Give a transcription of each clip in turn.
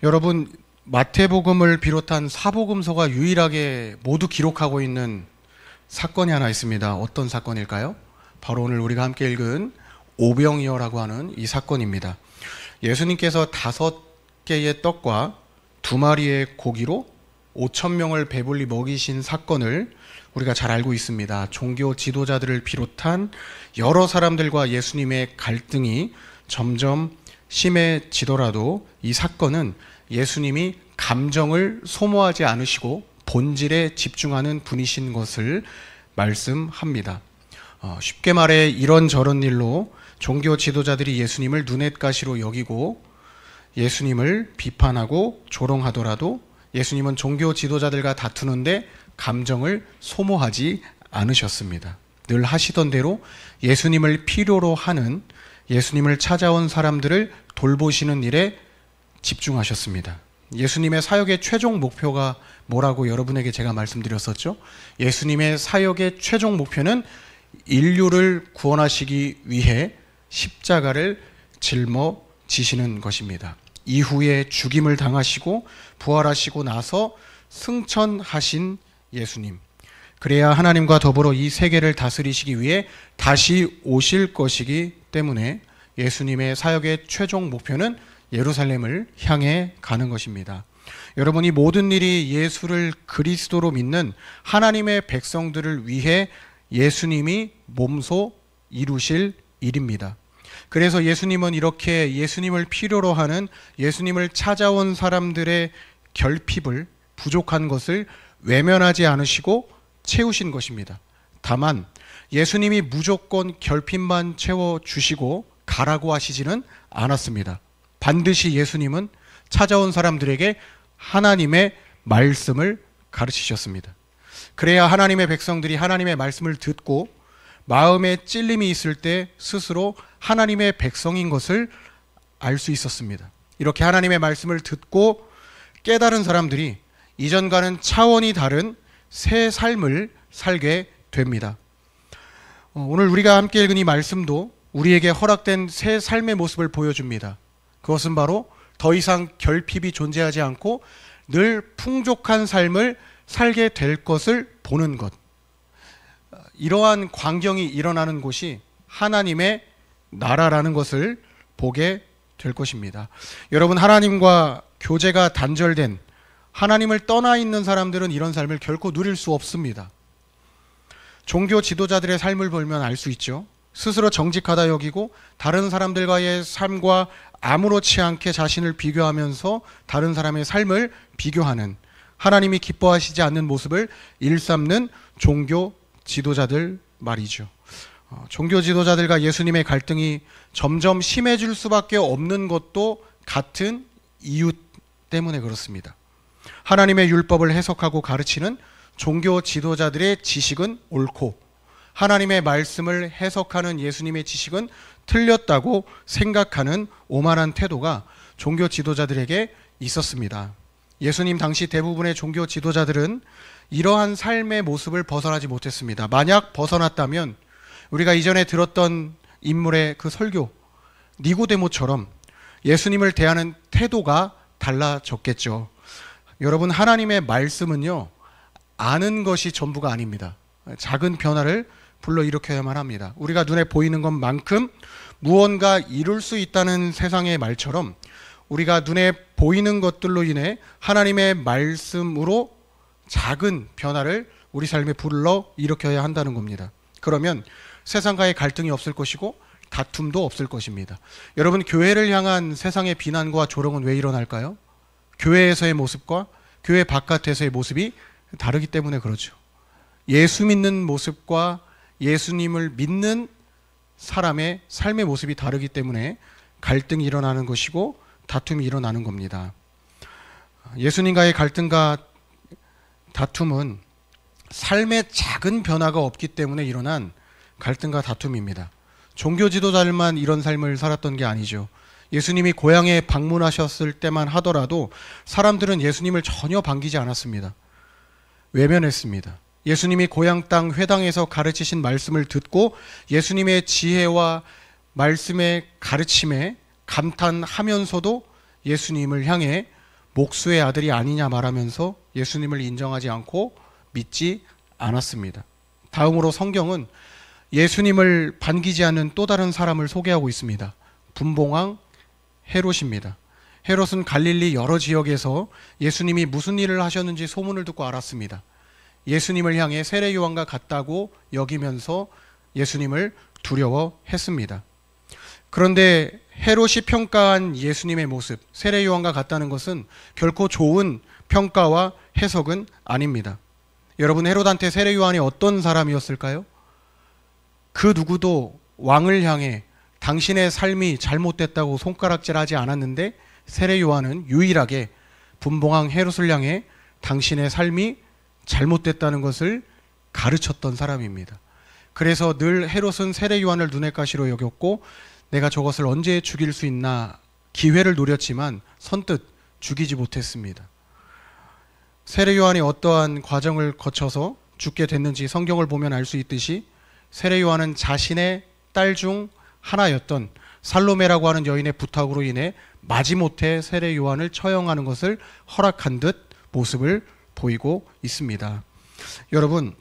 여러분, 마태복음을 비롯한 사복음서가 유일하게 모두 기록하고 있는 사건이 하나 있습니다. 어떤 사건일까요? 바로 오늘 우리가 함께 읽은 오병이어라고 하는 이 사건입니다. 예수님께서 5개의 떡과 2마리의 고기로 5,000명을 배불리 먹이신 사건을 우리가 잘 알고 있습니다. 종교 지도자들을 비롯한 여러 사람들과 예수님의 갈등이 점점 심해지더라도 이 사건은 예수님이 감정을 소모하지 않으시고 본질에 집중하는 분이신 것을 말씀합니다. 쉽게 말해 이런저런 일로 종교 지도자들이 예수님을 눈엣가시로 여기고 예수님을 비판하고 조롱하더라도 예수님은 종교 지도자들과 다투는데 감정을 소모하지 않으셨습니다. 늘 하시던 대로 예수님을 필요로 하는, 예수님을 찾아온 사람들을 돌보시는 일에 집중하셨습니다. 예수님의 사역의 최종 목표가 뭐라고 여러분에게 제가 말씀드렸었죠? 예수님의 사역의 최종 목표는 인류를 구원하시기 위해 십자가를 짊어지시는 것입니다. 이후에 죽임을 당하시고 부활하시고 나서 승천하신 예수님, 그래야 하나님과 더불어 이 세계를 다스리시기 위해 다시 오실 것이기 때문에 예수님의 사역의 최종 목표는 예루살렘을 향해 가는 것입니다. 여러분, 이 모든 일이 예수를 그리스도로 믿는 하나님의 백성들을 위해 예수님이 몸소 이루실 일입니다. 그래서 예수님은 이렇게 예수님을 필요로 하는, 예수님을 찾아온 사람들의 결핍을, 부족한 것을 외면하지 않으시고 채우신 것입니다. 다만 예수님이 무조건 결핍만 채워주시고 가라고 하시지는 않았습니다. 반드시 예수님은 찾아온 사람들에게 하나님의 말씀을 가르치셨습니다. 그래야 하나님의 백성들이 하나님의 말씀을 듣고 마음에 찔림이 있을 때 스스로 하나님의 백성인 것을 알 수 있었습니다. 이렇게 하나님의 말씀을 듣고 깨달은 사람들이 이전과는 차원이 다른 새 삶을 살게 됩니다. 오늘 우리가 함께 읽은 이 말씀도 우리에게 허락된 새 삶의 모습을 보여줍니다. 그것은 바로 더 이상 결핍이 존재하지 않고 늘 풍족한 삶을 살게 될 것을 보는 것. 이러한 광경이 일어나는 곳이 하나님의 나라라는 것을 보게 될 것입니다. 여러분, 하나님과 교제가 단절된, 하나님을 떠나 있는 사람들은 이런 삶을 결코 누릴 수 없습니다. 종교 지도자들의 삶을 보면 알 수 있죠. 스스로 정직하다 여기고 다른 사람들과의 삶과 아무렇지 않게 자신을 비교하면서 다른 사람의 삶을 비교하는, 하나님이 기뻐하시지 않는 모습을 일삼는 종교 지도자들 말이죠. 종교 지도자들과 예수님의 갈등이 점점 심해질 수밖에 없는 것도 같은 이유 때문에 그렇습니다. 하나님의 율법을 해석하고 가르치는 종교 지도자들의 지식은 옳고 하나님의 말씀을 해석하는 예수님의 지식은 틀렸다고 생각하는 오만한 태도가 종교 지도자들에게 있었습니다. 예수님 당시 대부분의 종교 지도자들은 이러한 삶의 모습을 벗어나지 못했습니다. 만약 벗어났다면 우리가 이전에 들었던 인물의 그 설교 니고데모처럼 예수님을 대하는 태도가 달라졌겠죠. 여러분, 하나님의 말씀은요, 아는 것이 전부가 아닙니다. 작은 변화를 불러일으켜야만 합니다. 우리가 눈에 보이는 것만큼 무언가 이룰 수 있다는 세상의 말처럼 우리가 눈에 보이는 것들로 인해 하나님의 말씀으로 작은 변화를 우리 삶에 불러일으켜야 한다는 겁니다. 그러면 세상과의 갈등이 없을 것이고 다툼도 없을 것입니다. 여러분, 교회를 향한 세상의 비난과 조롱은 왜 일어날까요? 교회에서의 모습과 교회 바깥에서의 모습이 다르기 때문에 그렇죠. 예수 믿는 모습과 예수님을 믿는 사람의 삶의 모습이 다르기 때문에 갈등이 일어나는 것이고 다툼이 일어나는 겁니다. 예수님과의 갈등과 다툼은 삶의 작은 변화가 없기 때문에 일어난 갈등과 다툼입니다. 종교 지도자들만 이런 삶을 살았던 게 아니죠. 예수님이 고향에 방문하셨을 때만 하더라도 사람들은 예수님을 전혀 반기지 않았습니다. 외면했습니다. 예수님이 고향 땅 회당에서 가르치신 말씀을 듣고 예수님의 지혜와 말씀의 가르침에 감탄하면서도 예수님을 향해 목수의 아들이 아니냐 말하면서 예수님을 인정하지 않고 믿지 않았습니다. 다음으로 성경은 예수님을 반기지 않는 또 다른 사람을 소개하고 있습니다. 분봉왕 헤롯입니다. 헤롯은 갈릴리 여러 지역에서 예수님이 무슨 일을 하셨는지 소문을 듣고 알았습니다. 예수님을 향해 세례 요한과 같다고 여기면서 예수님을 두려워했습니다. 그런데 헤롯이 평가한 예수님의 모습, 세례 요한과 같다는 것은 결코 좋은 평가와 해석은 아닙니다. 여러분, 헤롯한테 세례 요한이 어떤 사람이었을까요? 그 누구도 왕을 향해 당신의 삶이 잘못됐다고 손가락질하지 않았는데 세례 요한은 유일하게 분봉왕 헤롯을 향해 당신의 삶이 잘못됐다는 것을 가르쳤던 사람입니다. 그래서 늘 헤롯은 세례 요한을 눈의 가시로 여겼고 내가 저것을 언제 죽일 수 있나 기회를 노렸지만 선뜻 죽이지 못했습니다. 세례 요한이 어떠한 과정을 거쳐서 죽게 됐는지 성경을 보면 알 수 있듯이 세례 요한은 자신의 딸 중 하나였던 살로메라고 하는 여인의 부탁으로 인해 마지못해 세례 요한을 처형하는 것을 허락한 듯 모습을 보이고 있습니다. 여러분,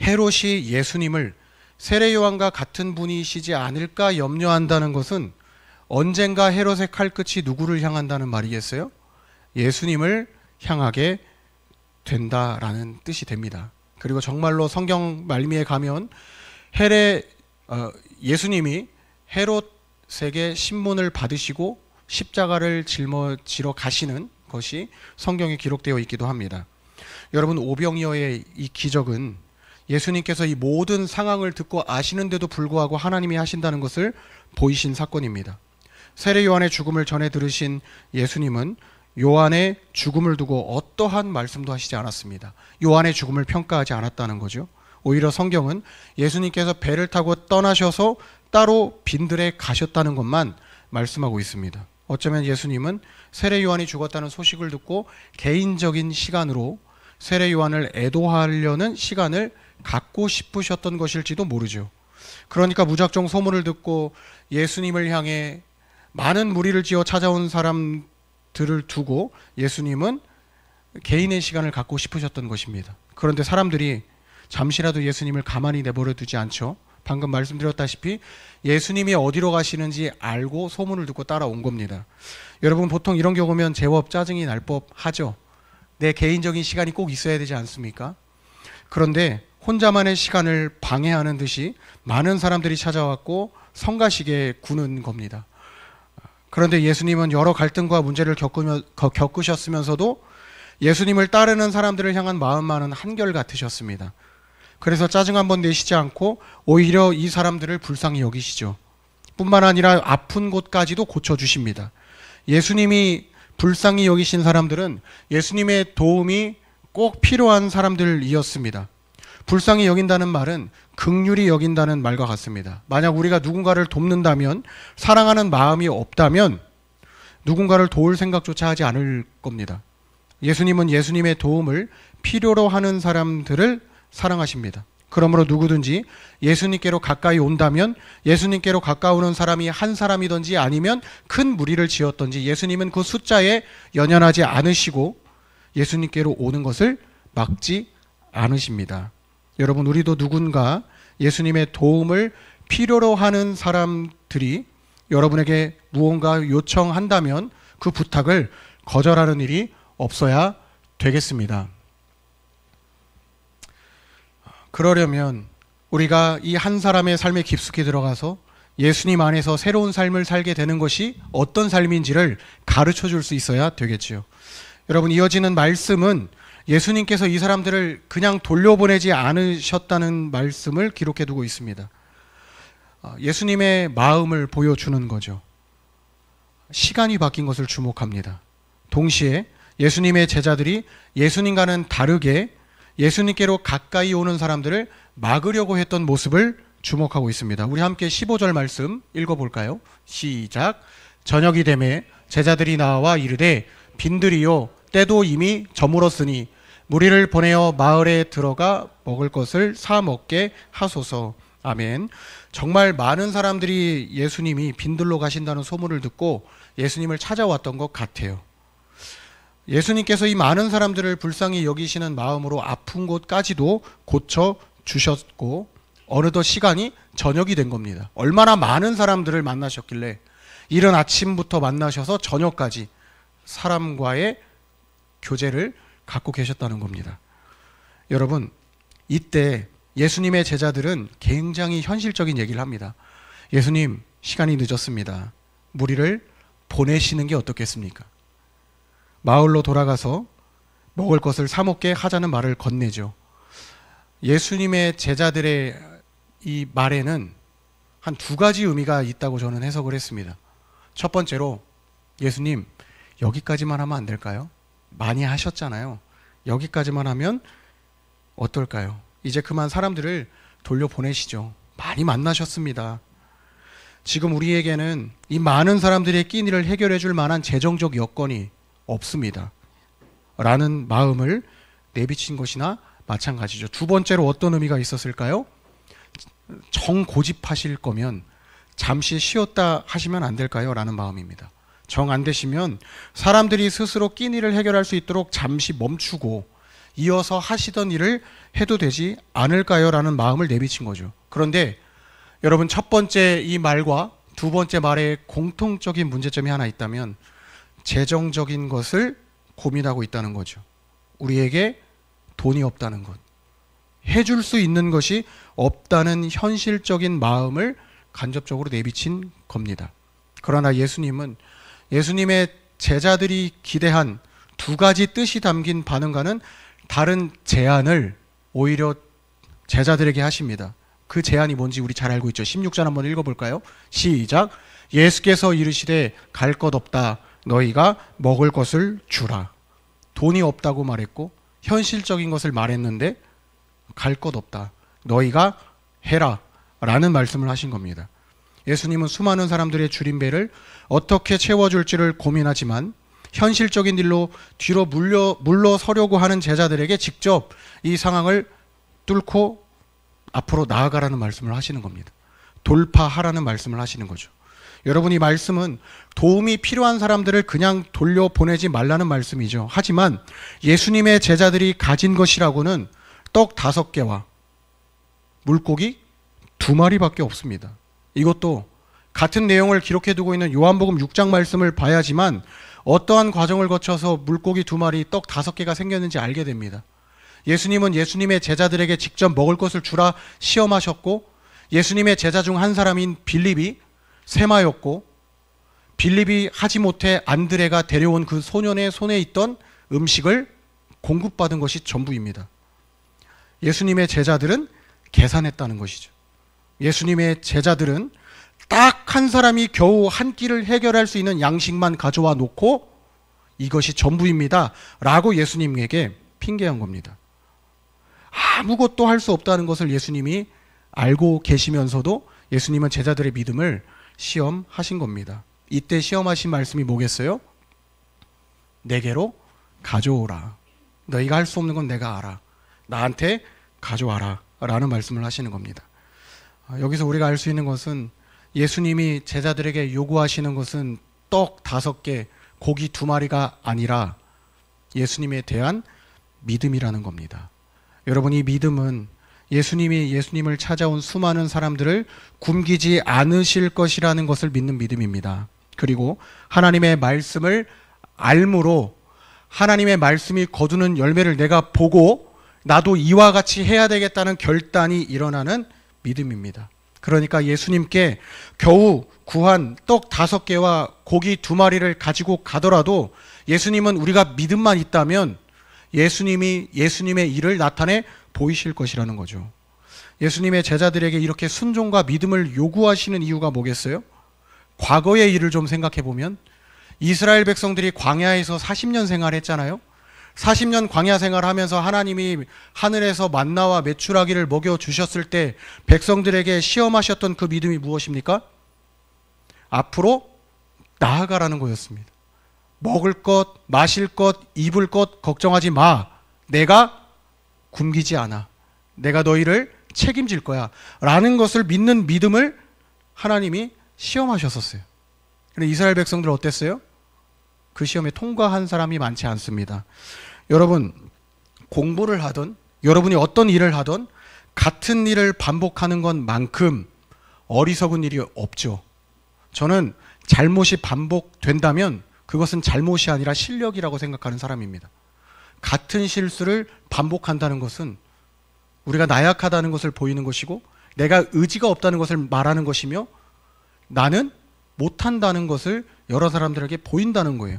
헤롯이 예수님을 세례 요한과 같은 분이시지 않을까 염려한다는 것은 언젠가 헤롯의 칼끝이 누구를 향한다는 말이겠어요? 예수님을 향하게 된다라는 뜻이 됩니다. 그리고 정말로 성경 말미에 가면 예수님이 헤롯에게 신문을 받으시고 십자가를 짊어지러 가시는 것이 성경에 기록되어 있기도 합니다. 여러분, 오병이어의 이 기적은 예수님께서 이 모든 상황을 듣고 아시는데도 불구하고 하나님이 하신다는 것을 보이신 사건입니다. 세례 요한의 죽음을 전해 들으신 예수님은 요한의 죽음을 두고 어떠한 말씀도 하시지 않았습니다. 요한의 죽음을 평가하지 않았다는 거죠. 오히려 성경은 예수님께서 배를 타고 떠나셔서 따로 빈들에 가셨다는 것만 말씀하고 있습니다. 어쩌면 예수님은 세례 요한이 죽었다는 소식을 듣고 개인적인 시간으로 세례 요한을 애도하려는 시간을 갖고 싶으셨던 것일지도 모르죠. 그러니까 무작정 소문을 듣고 예수님을 향해 많은 무리를 지어 찾아온 사람들을 두고 예수님은 개인의 시간을 갖고 싶으셨던 것입니다. 그런데 사람들이 잠시라도 예수님을 가만히 내버려 두지 않죠. 방금 말씀드렸다시피 예수님이 어디로 가시는지 알고 소문을 듣고 따라온 겁니다. 여러분, 보통 이런 경우면 제법 짜증이 날 법하죠. 내 개인적인 시간이 꼭 있어야 되지 않습니까? 그런데 혼자만의 시간을 방해하는 듯이 많은 사람들이 찾아왔고 성가시게 구는 겁니다. 그런데 예수님은 여러 갈등과 문제를 겪으셨으면서도 예수님을 따르는 사람들을 향한 마음만은 한결같으셨습니다. 그래서 짜증 한번 내시지 않고 오히려 이 사람들을 불쌍히 여기시죠. 뿐만 아니라 아픈 곳까지도 고쳐주십니다. 예수님이 불쌍히 여기신 사람들은 예수님의 도움이 꼭 필요한 사람들이었습니다. 불쌍히 여긴다는 말은 긍휼히 여긴다는 말과 같습니다. 만약 우리가 누군가를 돕는다면, 사랑하는 마음이 없다면 누군가를 도울 생각조차 하지 않을 겁니다. 예수님은 예수님의 도움을 필요로 하는 사람들을 사랑하십니다. 그러므로 누구든지 예수님께로 가까이 온다면 예수님께로 가까우는 사람이 한 사람이든지 아니면 큰 무리를 지었든지 예수님은 그 숫자에 연연하지 않으시고 예수님께로 오는 것을 막지 않으십니다. 여러분, 우리도 누군가 예수님의 도움을 필요로 하는 사람들이 여러분에게 무언가 요청한다면 그 부탁을 거절하는 일이 없어야 되겠습니다. 그러려면 우리가 이 한 사람의 삶에 깊숙이 들어가서 예수님 안에서 새로운 삶을 살게 되는 것이 어떤 삶인지를 가르쳐 줄 수 있어야 되겠지요. 여러분, 이어지는 말씀은 예수님께서 이 사람들을 그냥 돌려보내지 않으셨다는 말씀을 기록해 두고 있습니다. 예수님의 마음을 보여주는 거죠. 시간이 바뀐 것을 주목합니다. 동시에 예수님의 제자들이 예수님과는 다르게 예수님께로 가까이 오는 사람들을 막으려고 했던 모습을 주목하고 있습니다. 우리 함께 15절 말씀 읽어볼까요? 시작. 저녁이 되매 제자들이 나와 이르되 빈들이요 때도 이미 저물었으니 무리를 보내어 마을에 들어가 먹을 것을 사 먹게 하소서. 아멘. 정말 많은 사람들이 예수님이 빈들로 가신다는 소문을 듣고 예수님을 찾아왔던 것 같아요. 예수님께서 이 많은 사람들을 불쌍히 여기시는 마음으로 아픈 곳까지도 고쳐 주셨고 어느덧 시간이 저녁이 된 겁니다. 얼마나 많은 사람들을 만나셨길래 이른 아침부터 만나셔서 저녁까지 사람과의 교제를 갖고 계셨다는 겁니다. 여러분, 이때 예수님의 제자들은 굉장히 현실적인 얘기를 합니다. 예수님, 시간이 늦었습니다. 무리를 보내시는 게 어떻겠습니까? 마을로 돌아가서 먹을 것을 사 먹게 하자는 말을 건네죠. 예수님의 제자들의 이 말에는 한 두 가지 의미가 있다고 저는 해석을 했습니다. 첫 번째로, 예수님, 여기까지만 하면 안 될까요? 많이 하셨잖아요. 여기까지만 하면 어떨까요? 이제 그만 사람들을 돌려보내시죠. 많이 만나셨습니다. 지금 우리에게는 이 많은 사람들의 끼니를 해결해 줄 만한 재정적 여건이 없습니다. 라는 마음을 내비친 것이나 마찬가지죠. 두 번째로 어떤 의미가 있었을까요? 정 고집하실 거면 잠시 쉬었다 하시면 안 될까요? 라는 마음입니다. 정 안 되시면 사람들이 스스로 끼니를 해결할 수 있도록 잠시 멈추고 이어서 하시던 일을 해도 되지 않을까요? 라는 마음을 내비친 거죠. 그런데 여러분, 첫 번째 이 말과 두 번째 말에 공통적인 문제점이 하나 있다면 재정적인 것을 고민하고 있다는 거죠. 우리에게 돈이 없다는 것, 해줄 수 있는 것이 없다는 현실적인 마음을 간접적으로 내비친 겁니다. 그러나 예수님은 예수님의 제자들이 기대한 두 가지 뜻이 담긴 반응과는 다른 제안을 오히려 제자들에게 하십니다. 그 제안이 뭔지 우리 잘 알고 있죠. 16절 한번 읽어볼까요? 시작. 예수께서 이르시되 갈 것 없다. 너희가 먹을 것을 주라. 돈이 없다고 말했고 현실적인 것을 말했는데 갈 것 없다. 너희가 해라. 라는 말씀을 하신 겁니다. 예수님은 수많은 사람들의 줄임배를 어떻게 채워줄지를 고민하지만 현실적인 일로 뒤로 물러서려고 하는 제자들에게 직접 이 상황을 뚫고 앞으로 나아가라는 말씀을 하시는 겁니다. 돌파하라는 말씀을 하시는 거죠. 여러분, 이 말씀은 도움이 필요한 사람들을 그냥 돌려보내지 말라는 말씀이죠. 하지만 예수님의 제자들이 가진 것이라고는 떡 5개와 물고기 2마리밖에 없습니다. 이것도 같은 내용을 기록해두고 있는 요한복음 6장 말씀을 봐야지만 어떠한 과정을 거쳐서 물고기 2마리, 떡 5개가 생겼는지 알게 됩니다. 예수님은 예수님의 제자들에게 직접 먹을 것을 주라 시험하셨고 예수님의 제자 중 한 사람인 빌립이 세마였고 빌립이 하지 못해 안드레가 데려온 그 소년의 손에 있던 음식을 공급받은 것이 전부입니다. 예수님의 제자들은 계산했다는 것이죠. 예수님의 제자들은 딱 한 사람이 겨우 한 끼를 해결할 수 있는 양식만 가져와 놓고 이것이 전부입니다 라고 예수님에게 핑계한 겁니다. 아무것도 할 수 없다는 것을 예수님이 알고 계시면서도 예수님은 제자들의 믿음을 시험하신 겁니다. 이때 시험하신 말씀이 뭐겠어요? 내게로 가져오라. 너희가 할 수 없는 건 내가 알아. 나한테 가져와라 라는 말씀을 하시는 겁니다. 여기서 우리가 알 수 있는 것은 예수님이 제자들에게 요구하시는 것은 떡 5개, 고기 2마리가 아니라 예수님에 대한 믿음이라는 겁니다. 여러분, 이 믿음은 예수님이 예수님을 찾아온 수많은 사람들을 굶기지 않으실 것이라는 것을 믿는 믿음입니다. 그리고 하나님의 말씀을 알므로 하나님의 말씀이 거두는 열매를 내가 보고 나도 이와 같이 해야 되겠다는 결단이 일어나는 믿음입니다. 그러니까 예수님께 겨우 구한 떡 5개와 고기 2마리를 가지고 가더라도 예수님은 우리가 믿음만 있다면 예수님이 예수님의 일을 나타내 보이실 것이라는 거죠. 예수님의 제자들에게 이렇게 순종과 믿음을 요구하시는 이유가 뭐겠어요? 과거의 일을 좀 생각해 보면 이스라엘 백성들이 광야에서 40년 생활했잖아요. 40년 광야 생활하면서 하나님이 하늘에서 만나와 메추라기를 먹여주셨을 때 백성들에게 시험하셨던 그 믿음이 무엇입니까? 앞으로 나아가라는 거였습니다. 먹을 것, 마실 것, 입을 것 걱정하지 마. 내가 굶기지 않아. 내가 너희를 책임질 거야. 라는 것을 믿는 믿음을 하나님이 시험하셨었어요. 근데 이스라엘 백성들 어땠어요? 그 시험에 통과한 사람이 많지 않습니다. 여러분, 공부를 하든 여러분이 어떤 일을 하든 같은 일을 반복하는 것만큼 어리석은 일이 없죠. 저는 잘못이 반복된다면 그것은 잘못이 아니라 실력이라고 생각하는 사람입니다. 같은 실수를 반복한다는 것은 우리가 나약하다는 것을 보이는 것이고 내가 의지가 없다는 것을 말하는 것이며 나는 못한다는 것을 여러 사람들에게 보인다는 거예요.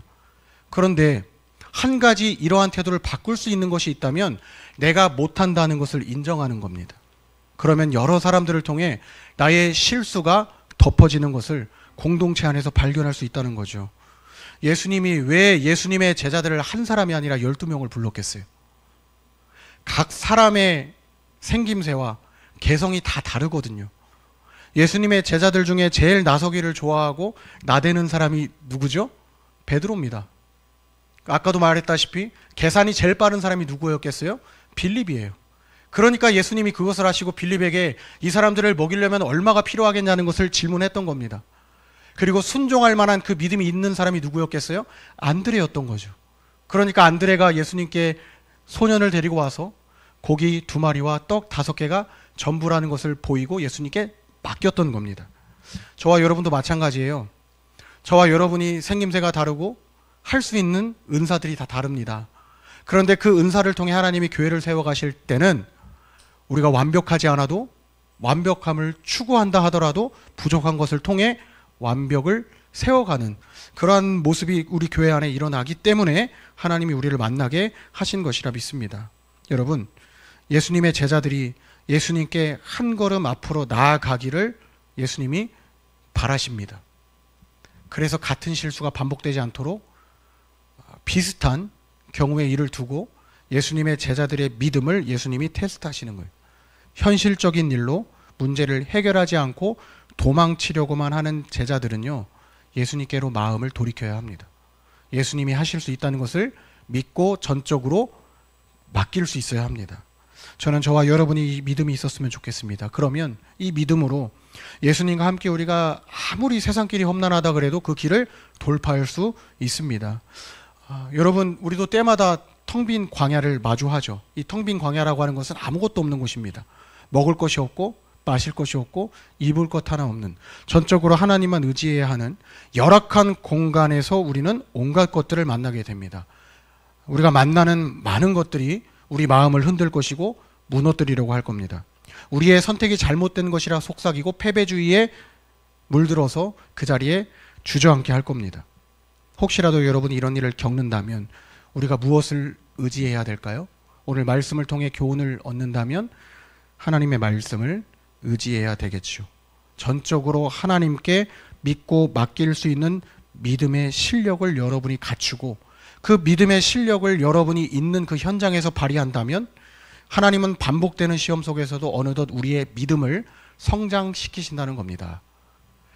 그런데 한 가지 이러한 태도를 바꿀 수 있는 것이 있다면 내가 못한다는 것을 인정하는 겁니다. 그러면 여러 사람들을 통해 나의 실수가 덮어지는 것을 공동체 안에서 발견할 수 있다는 거죠. 예수님이 왜 예수님의 제자들을 한 사람이 아니라 12명을 불렀겠어요? 각 사람의 생김새와 개성이 다 다르거든요. 예수님의 제자들 중에 제일 나서기를 좋아하고 나대는 사람이 누구죠? 베드로입니다. 아까도 말했다시피 계산이 제일 빠른 사람이 누구였겠어요? 빌립이에요. 그러니까 예수님이 그것을 하시고 빌립에게 이 사람들을 먹이려면 얼마가 필요하겠냐는 것을 질문했던 겁니다. 그리고 순종할 만한 그 믿음이 있는 사람이 누구였겠어요? 안드레였던 거죠. 그러니까 안드레가 예수님께 소년을 데리고 와서 고기 2마리와 떡 5개가 전부라는 것을 보이고 예수님께 맡겼던 겁니다. 저와 여러분도 마찬가지예요. 저와 여러분이 생김새가 다르고 할 수 있는 은사들이 다 다릅니다. 그런데 그 은사를 통해 하나님이 교회를 세워가실 때는 우리가 완벽하지 않아도 완벽함을 추구한다 하더라도 부족한 것을 통해 완벽을 세워가는 그러한 모습이 우리 교회 안에 일어나기 때문에 하나님이 우리를 만나게 하신 것이라 믿습니다. 여러분, 예수님의 제자들이 예수님께 한 걸음 앞으로 나아가기를 예수님이 바라십니다. 그래서 같은 실수가 반복되지 않도록 비슷한 경우의 일을 두고 예수님의 제자들의 믿음을 예수님이 테스트하시는 거예요. 현실적인 일로 문제를 해결하지 않고 도망치려고만 하는 제자들은요, 예수님께로 마음을 돌이켜야 합니다. 예수님이 하실 수 있다는 것을 믿고 전적으로 맡길 수 있어야 합니다. 저는 저와 여러분이 이 믿음이 있었으면 좋겠습니다. 그러면 이 믿음으로 예수님과 함께 우리가 아무리 세상길이 험난하다 그래도 그 길을 돌파할 수 있습니다. 여러분, 우리도 때마다 텅 빈 광야를 마주하죠. 이 텅 빈 광야라고 하는 것은 아무것도 없는 곳입니다. 먹을 것이 없고 마실 것이 없고 입을 것 하나 없는, 전적으로 하나님만 의지해야 하는 열악한 공간에서 우리는 온갖 것들을 만나게 됩니다. 우리가 만나는 많은 것들이 우리 마음을 흔들 것이고 무너뜨리려고 할 겁니다. 우리의 선택이 잘못된 것이라 속삭이고 패배주의에 물들어서 그 자리에 주저앉게 할 겁니다. 혹시라도 여러분이 이런 일을 겪는다면 우리가 무엇을 의지해야 될까요? 오늘 말씀을 통해 교훈을 얻는다면 하나님의 말씀을 의지해야 되겠죠. 전적으로 하나님께 믿고 맡길 수 있는 믿음의 실력을 여러분이 갖추고 그 믿음의 실력을 여러분이 있는 그 현장에서 발휘한다면 하나님은 반복되는 시험 속에서도 어느덧 우리의 믿음을 성장시키신다는 겁니다.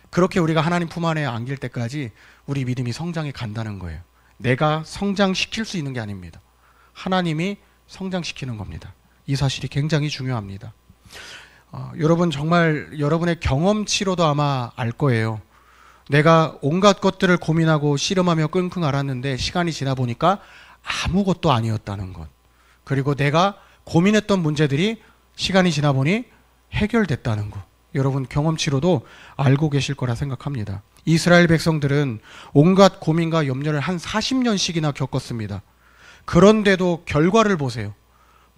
그렇게 우리가 하나님 품 안에 안길 때까지 우리 믿음이 성장해 간다는 거예요. 내가 성장시킬 수 있는 게 아닙니다. 하나님이 성장시키는 겁니다. 이 사실이 굉장히 중요합니다. 여러분, 정말 여러분의 경험치로도 아마 알 거예요. 내가 온갖 것들을 고민하고 씨름하며 끙끙 앓았는데 시간이 지나 보니까 아무것도 아니었다는 것. 그리고 내가 고민했던 문제들이 시간이 지나 보니 해결됐다는 것. 여러분 경험치로도 알고 계실 거라 생각합니다. 이스라엘 백성들은 온갖 고민과 염려를 한 40년씩이나 겪었습니다. 그런데도 결과를 보세요.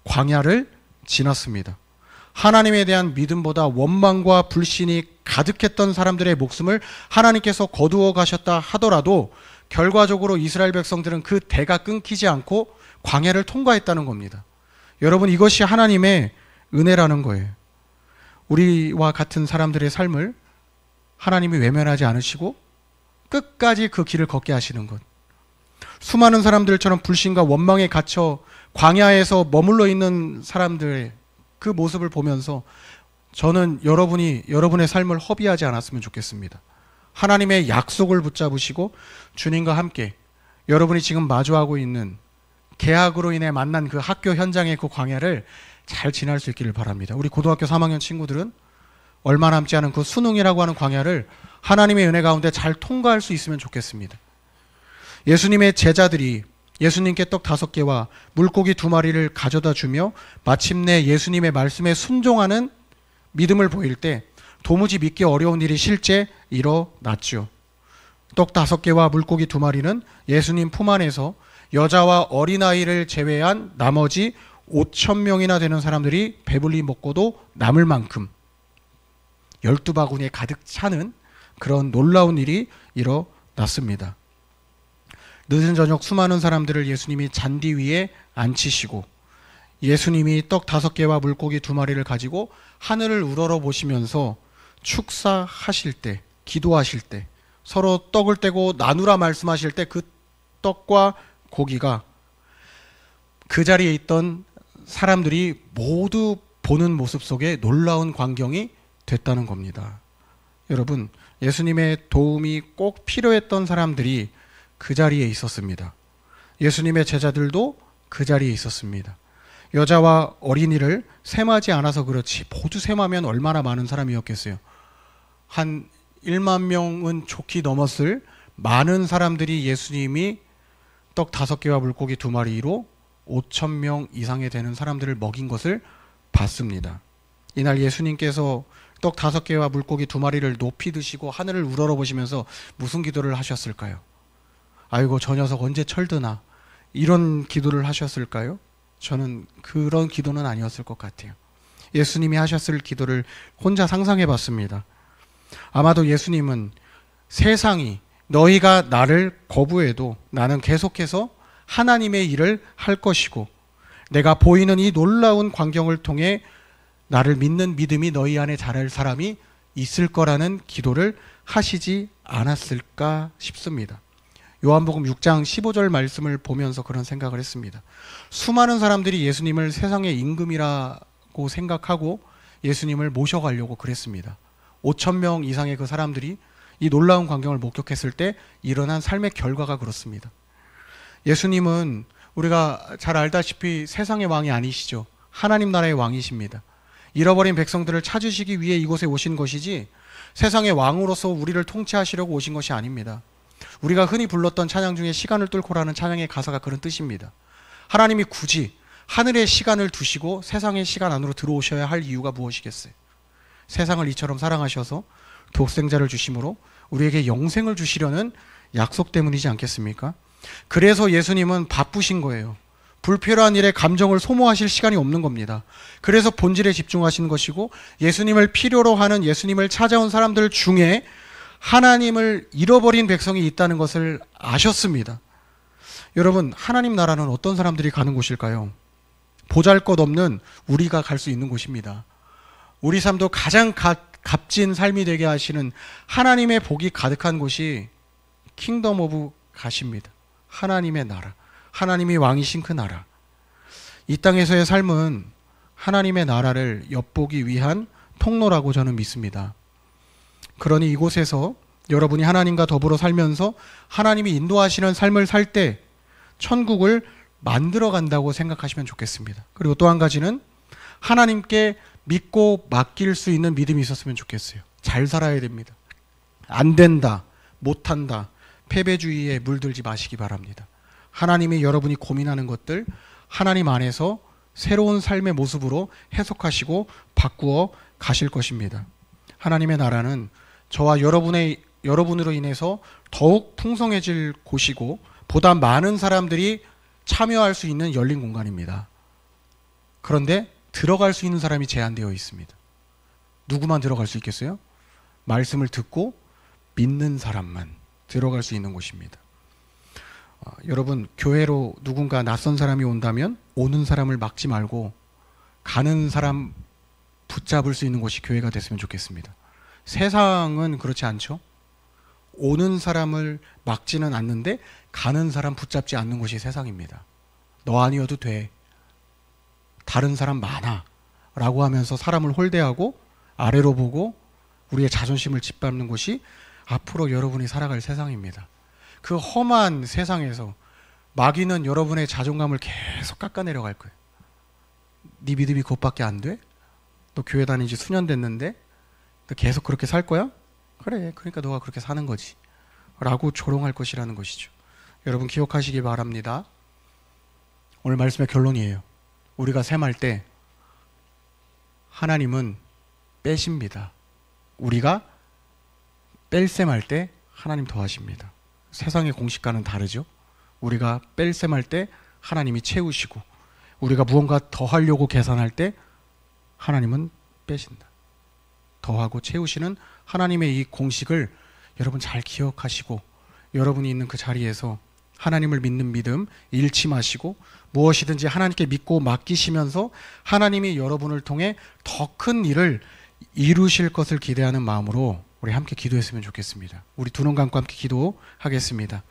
광야를 지났습니다. 하나님에 대한 믿음보다 원망과 불신이 가득했던 사람들의 목숨을 하나님께서 거두어 가셨다 하더라도 결과적으로 이스라엘 백성들은 그 대가 끊기지 않고 광야를 통과했다는 겁니다. 여러분, 이것이 하나님의 은혜라는 거예요. 우리와 같은 사람들의 삶을 하나님이 외면하지 않으시고 끝까지 그 길을 걷게 하시는 것. 수많은 사람들처럼 불신과 원망에 갇혀 광야에서 머물러 있는 사람들의 그 모습을 보면서 저는 여러분이 여러분의 삶을 허비하지 않았으면 좋겠습니다. 하나님의 약속을 붙잡으시고 주님과 함께 여러분이 지금 마주하고 있는 계약으로 인해 만난 그 학교 현장의 그 광야를 잘 지날 수 있기를 바랍니다. 우리 고등학교 3학년 친구들은 얼마 남지 않은 그 수능이라고 하는 광야를 하나님의 은혜 가운데 잘 통과할 수 있으면 좋겠습니다. 예수님의 제자들이 예수님께 떡 5개와 물고기 2마리를 가져다 주며 마침내 예수님의 말씀에 순종하는 믿음을 보일 때 도무지 믿기 어려운 일이 실제 일어났죠. 떡 5개와 물고기 2마리는 예수님 품 안에서 여자와 어린아이를 제외한 나머지 5,000명이나 되는 사람들이 배불리 먹고도 남을 만큼 12바구니에 가득 차는 그런 놀라운 일이 일어났습니다. 늦은 저녁 수많은 사람들을 예수님이 잔디 위에 앉히시고 예수님이 떡 5개와 물고기 2마리를 가지고 하늘을 우러러 보시면서 축사하실 때, 기도하실 때, 서로 떡을 떼고 나누라 말씀하실 때 그 떡과 고기가 그 자리에 있던 사람들이 모두 보는 모습 속에 놀라운 광경이 됐다는 겁니다. 여러분, 예수님의 도움이 꼭 필요했던 사람들이 그 자리에 있었습니다. 예수님의 제자들도 그 자리에 있었습니다. 여자와 어린이를 셈하지 않아서 그렇지 모두 셈하면 얼마나 많은 사람이었겠어요. 한 1만 명은 좋게 넘었을 많은 사람들이 예수님이 떡 5개와 물고기 2마리로 5,000명 이상에 되는 사람들을 먹인 것을 봤습니다. 이날 예수님께서 떡 5개와 물고기 2마리를 높이 드시고 하늘을 우러러 보시면서 무슨 기도를 하셨을까요? 아이고 저 녀석 언제 철드나, 이런 기도를 하셨을까요? 저는 그런 기도는 아니었을 것 같아요. 예수님이 하셨을 기도를 혼자 상상해 봤습니다. 아마도 예수님은 세상이 너희가 나를 거부해도 나는 계속해서 하나님의 일을 할 것이고 내가 보이는 이 놀라운 광경을 통해 나를 믿는 믿음이 너희 안에 자랄 사람이 있을 거라는 기도를 하시지 않았을까 싶습니다. 요한복음 6장 15절 말씀을 보면서 그런 생각을 했습니다. 수많은 사람들이 예수님을 세상의 임금이라고 생각하고 예수님을 모셔가려고 그랬습니다. 5,000명 이상의 그 사람들이 이 놀라운 광경을 목격했을 때 일어난 삶의 결과가 그렇습니다. 예수님은 우리가 잘 알다시피 세상의 왕이 아니시죠. 하나님 나라의 왕이십니다. 잃어버린 백성들을 찾으시기 위해 이곳에 오신 것이지 세상의 왕으로서 우리를 통치하시려고 오신 것이 아닙니다. 우리가 흔히 불렀던 찬양 중에 시간을 뚫고라는 찬양의 가사가 그런 뜻입니다. 하나님이 굳이 하늘의 시간을 두시고 세상의 시간 안으로 들어오셔야 할 이유가 무엇이겠어요? 세상을 이처럼 사랑하셔서 독생자를 주심으로 우리에게 영생을 주시려는 약속 때문이지 않겠습니까? 그래서 예수님은 바쁘신 거예요. 불필요한 일에 감정을 소모하실 시간이 없는 겁니다. 그래서 본질에 집중하신 것이고 예수님을 필요로 하는 예수님을 찾아온 사람들 중에 하나님을 잃어버린 백성이 있다는 것을 아셨습니다. 여러분, 하나님 나라는 어떤 사람들이 가는 곳일까요? 보잘것없는 우리가 갈 수 있는 곳입니다. 우리 삶도 가장 값진 삶이 되게 하시는 하나님의 복이 가득한 곳이 킹덤 오브 갓입니다. 하나님의 나라, 하나님이 왕이신 그 나라. 이 땅에서의 삶은 하나님의 나라를 엿보기 위한 통로라고 저는 믿습니다. 그러니 이곳에서 여러분이 하나님과 더불어 살면서 하나님이 인도하시는 삶을 살 때 천국을 만들어 간다고 생각하시면 좋겠습니다. 그리고 또 한 가지는 하나님께 믿고 맡길 수 있는 믿음이 있었으면 좋겠어요. 잘 살아야 됩니다. 안 된다, 못한다, 패배주의에 물들지 마시기 바랍니다. 하나님이 여러분이 고민하는 것들 하나님 안에서 새로운 삶의 모습으로 해석하시고 바꾸어 가실 것입니다. 하나님의 나라는 저와 여러분으로 인해서 더욱 풍성해질 곳이고 보다 많은 사람들이 참여할 수 있는 열린 공간입니다. 그런데 들어갈 수 있는 사람이 제한되어 있습니다. 누구만 들어갈 수 있겠어요? 말씀을 듣고 믿는 사람만 들어갈 수 있는 곳입니다. 여러분, 교회로 누군가 낯선 사람이 온다면 오는 사람을 막지 말고 가는 사람 붙잡을 수 있는 곳이 교회가 됐으면 좋겠습니다. 세상은 그렇지 않죠. 오는 사람을 막지는 않는데 가는 사람 붙잡지 않는 곳이 세상입니다. 너 아니어도 돼, 다른 사람 많아 라고 하면서 사람을 홀대하고 아래로 보고 우리의 자존심을 짓밟는 곳이 앞으로 여러분이 살아갈 세상입니다. 그 험한 세상에서 마귀는 여러분의 자존감을 계속 깎아내려갈 거예요. 네 믿음이 그것밖에 안 돼? 너 교회 다닌 지 수년 됐는데 계속 그렇게 살 거야? 그래, 그러니까 너가 그렇게 사는 거지 라고 조롱할 것이라는 것이죠. 여러분 기억하시기 바랍니다. 오늘 말씀의 결론이에요. 우리가 셈할 때 하나님은 빼십니다. 우리가 뺄셈할 때 하나님 더하십니다. 세상의 공식과는 다르죠. 우리가 뺄셈할 때 하나님이 채우시고, 우리가 무언가 더하려고 계산할 때 하나님은 빼신다. 더하고 채우시는 하나님의 이 공식을 여러분 잘 기억하시고, 여러분이 있는 그 자리에서 하나님을 믿는 믿음 잃지 마시고, 무엇이든지 하나님께 믿고 맡기시면서 하나님이 여러분을 통해 더 큰 일을 이루실 것을 기대하는 마음으로 우리 함께 기도했으면 좋겠습니다. 우리 두 눈 감고 함께 기도하겠습니다.